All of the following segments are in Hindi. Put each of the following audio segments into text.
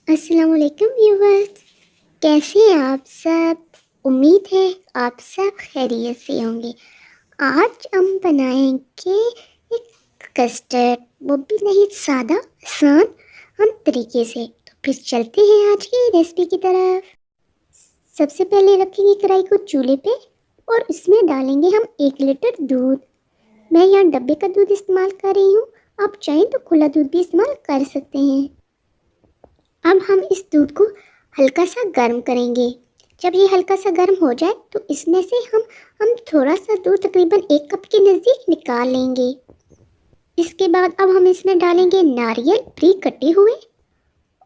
अस्सलाम वालेकुम व्यूवर्स, कैसे हैं आप सब। उम्मीद है आप सब खैरियत से होंगे। आज हम बनाएंगे एक कस्टर्ड, वो भी नहीं सादा, आसान हम तरीके से। तो फिर चलते हैं आज की रेसिपी की तरफ। सबसे पहले रखेंगे कढ़ाई को चूल्हे पे और इसमें डालेंगे हम 1 लीटर दूध। मैं यहाँ डब्बे का दूध इस्तेमाल कर रही हूँ, आप चाहें तो खुला दूध भी इस्तेमाल कर सकते हैं। अब हम इस दूध को हल्का सा गर्म करेंगे। जब ये हल्का सा गर्म हो जाए तो इसमें से हम थोड़ा सा दूध, तकरीबन 1 कप के नज़दीक निकाल लेंगे। इसके बाद अब हम इसमें डालेंगे नारियल बारीक कटे हुए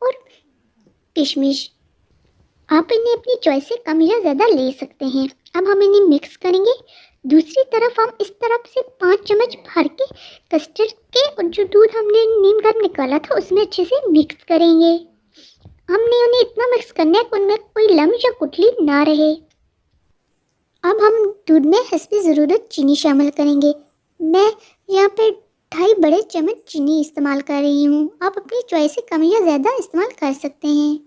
और किशमिश। आप इन्हें अपनी चॉइस से कम या ज़्यादा ले सकते हैं। अब हम इन्हें मिक्स करेंगे। दूसरी तरफ हम इस तरफ से 5 चम्मच भर के कस्टर्ड के और जो दूध हमने नीम गर्म निकाला था उसमें अच्छे से मिक्स करेंगे। हमने उन्हें इतना मिक्स करना है कि उनमें कोई लम्स या गुठली ना रहे। अब हम दूध में हस्बे ज़रूरत चीनी शामिल करेंगे। मैं यहाँ पे 2.5 बड़े चम्मच चीनी इस्तेमाल कर रही हूँ। आप अपनी चॉइस से कम या ज़्यादा इस्तेमाल कर सकते हैं।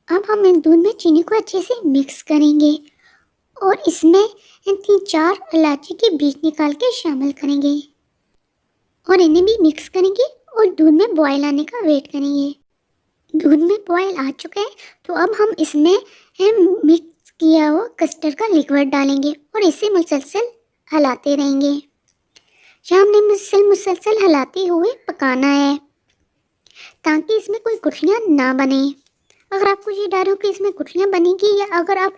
अब हम इन दूध में चीनी को अच्छे से मिक्स करेंगे और इसमें 3-4 इलायची के बीज निकाल के शामिल करेंगे और इन्हें भी मिक्स करेंगे और दूध में बॉयल आने का वेट करेंगे। दूध में बॉयल आ चुका है तो अब हम इसमें मिक्स किया हुआ कस्टर्ड का लिक्विड डालेंगे और इसे मुसलसल हिलाते रहेंगे। जहाँ हमने मुसलसल हिलाते हुए पकाना है ताकि इसमें कोई गुठलियाँ ना बने। अगर आपको ये डर हो कि इसमें गुठलियाँ बनेगी या अगर आप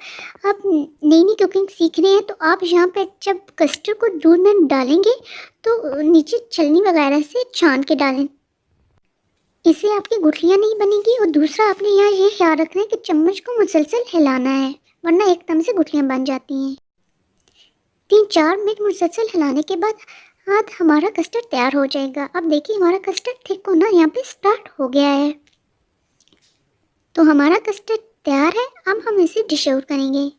नई नई कुकिंग सीख रहे हैं तो आप यहाँ पे जब कस्टर्ड को दूध में डालेंगे तो नीचे छलनी वगैरह से छान के डालें, इससे आपकी गुठलियाँ नहीं बनेगी। और दूसरा आपने यहाँ ये ख्याल रखना है कि चम्मच को मुसलसल हिलाना है, वरना एकदम से गुठलियाँ बन जाती हैं। 3-4 मिनट मुसलसल हिलाने के बाद हमारा कस्टर्ड तैयार हो जाएगा। अब देखिए हमारा कस्टर्ड थिक होना यहाँ पे स्टार्ट हो गया है। तो हमारा कस्टर्ड तैयार है। अब हम इसे डिश आउट करेंगे।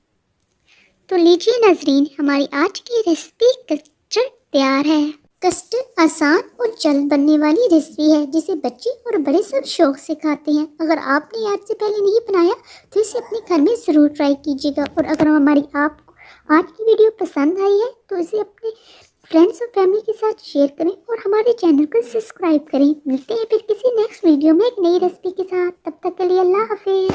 तो लीजिए नाजरीन, हमारी आज की रेसिपी कस्टर्ड तैयार है। कस्टर्ड आसान और जल्द बनने वाली रेसिपी है जिसे बच्चे और बड़े सब शौक से खाते हैं। अगर आपने आज से पहले नहीं बनाया तो इसे अपने घर में ज़रूर ट्राई कीजिएगा। और अगर हमारी आपको आज की वीडियो पसंद आई है तो इसे अपने फ्रेंड्स और फैमिली के साथ शेयर करें और हमारे चैनल को सब्सक्राइब करें। मिलते हैं फिर किसी नेक्स्ट वीडियो में एक नई रेसिपी के साथ। तब तक के लिए अल्लाह हाफिज़।